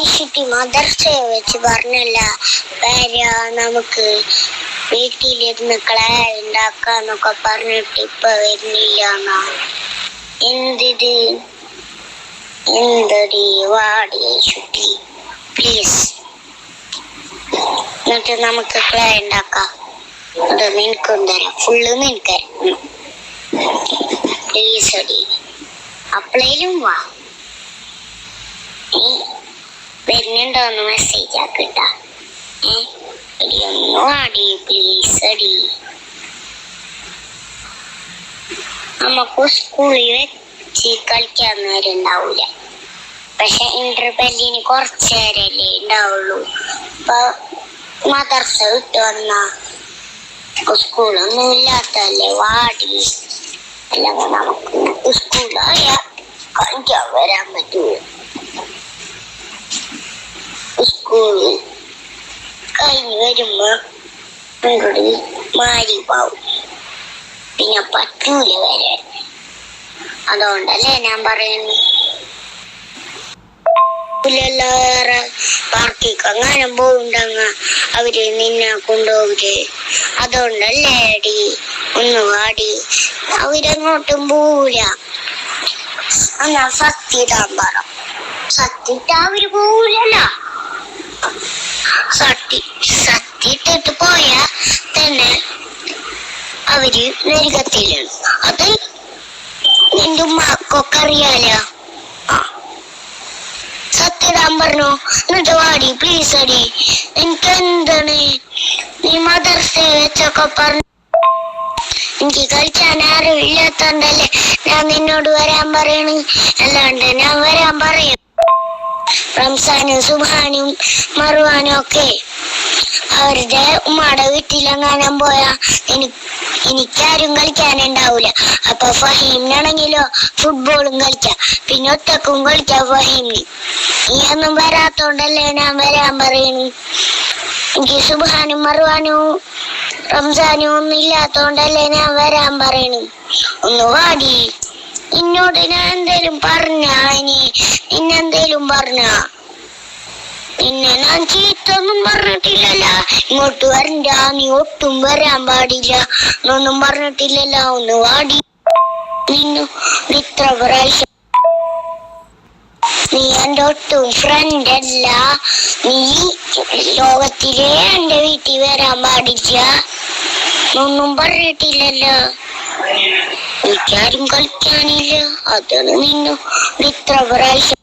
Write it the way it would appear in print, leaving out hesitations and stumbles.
ഐശുട്ടി മദർസയെ വെച്ച് പറഞ്ഞല്ല നമുക്ക് വീട്ടിലിരുന്ന് ക്ലേ ഉണ്ടാക്കാന്നൊക്കെ പറഞ്ഞിട്ട് ഇപ്പൊ വരുന്നില്ല. എന്തടി വാടി ഐശുട്ടി പ്ലീസ്. എന്നിട്ട് നമുക്ക് ക്ലേ ഉണ്ടാക്കാം. അത് നിനക്കും തരാം, ഫുള്ള് നിനക്ക് പ്ലീസ് അടി. അപ്പളേലും വാ, വരുന്നുണ്ടോന്ന് മെസ്സേജ് ആക്കിട്ടാ. ഒന്നും അടി പ്ലീസ് അടി. നമുക്ക് സ്കൂളിൽ വെച്ച് കളിക്കാൻ നേരം ഉണ്ടാവൂല, പക്ഷെ ഇന്റർവെല്ലിന് കുറച്ചു നേരല്ലേ ഉണ്ടാവുള്ളൂ. ഇപ്പൊ മദർസ വിട്ട് വന്ന സ്കൂളൊന്നും ഇല്ലാത്തല്ലേ വാടി. അല്ലെങ്കിൽ നമുക്ക് സ്കൂളായ കളിക്കാൻ വരാൻ പറ്റൂല. സ്കൂള് കഴിഞ്ഞ് വരുമ്പോ ഇങ്ങോട്ട് മാരി പോവും, പിന്നെ പറ്റൂല വരാൻ. അതുകൊണ്ടല്ലേ ഞാൻ പറയുന്നു പാർക്കിക്ക് അങ്ങനെ പോവുണ്ടങ്ങ അവര് നിന്നെ കൊണ്ടുപോകര്. അതുകൊണ്ടല്ലേ അടി ഒന്ന് വാടി. അവരങ്ങോട്ടും പോവൂല. എന്നാ സത്യതാൻ പറ, സത്യട്ട് അവര് പോവൂലല്ലോ. സത്യത്തിട്ട് പോയാ തന്നെ അവര് നരകത്തിലാണ്. അത് നിന്റെ ഉമ്മാക്കൊക്കെ അറിയാലോ. സത്യതാൻ പറഞ്ഞോ. എന്നിട്ട് വാടി പ്ലീസ് അടി. എനിക്ക് എന്താണ് നീ മദർസയെ വെച്ചൊക്കെ പറഞ്ഞു. എനിക്ക് കളിച്ചാൻ അറിവില്ലാത്തോണ്ടല്ലേ ഞാൻ നിന്നോട് വരാൻ പറയണ്. അല്ലാണ്ട് ഞാൻ വരാൻ പറയും. റംസാനും സുബാനും മറുവാനും ഒക്കെ അവരുടെ ഉമ്മയുടെ വീട്ടിലെങ്ങാനും പോയാ എനിക്കാരും കളിക്കാനുണ്ടാവൂല. അപ്പൊ ഫഹീമിനാണെങ്കിലോ ഫുട്ബോളും കളിക്കാം, പിന്നെ ഒറ്റക്കും കളിക്കാം ഫഹീമിന്. നീ ഒന്നും വരാത്തോണ്ടല്ലേ ഞാൻ വരാൻ പറയണു. എനിക്ക് സുബാനും മറുവാനും റംസാനും ഒന്നും ഇല്ലാത്തോണ്ടല്ലേ ഞാൻ വരാൻ പറയണു. ഒന്ന് വാടി. നിന്നോട് ഞാൻ എന്തേലും പറഞ്ഞാ? നിന്നെന്തേലും പറഞ്ഞാ? നിന്നെ ഞാൻ ചീത്തൊന്നും പറഞ്ഞിട്ടില്ലല്ല. ഇങ്ങോട്ട് വരണ്ട, നീ ഒട്ടും വരാൻ പാടില്ല എന്നൊന്നും പറഞ്ഞിട്ടില്ലല്ല. ഒന്ന് വാടി. ഇത്ര പ്രാവശ്യം നീ എന്റെ ഒട്ടും ഫ്രണ്ട് അല്ല. നീ ലോകത്തിലെ എന്റെ വീട്ടിൽ വരാൻ പാടില്ല എന്നൊന്നും പറഞ്ഞിട്ടില്ലല്ലോ. എനിക്കാരും കളിക്കാനില്ല. അതാണ് ഇത്ര പ്രാവശ്യം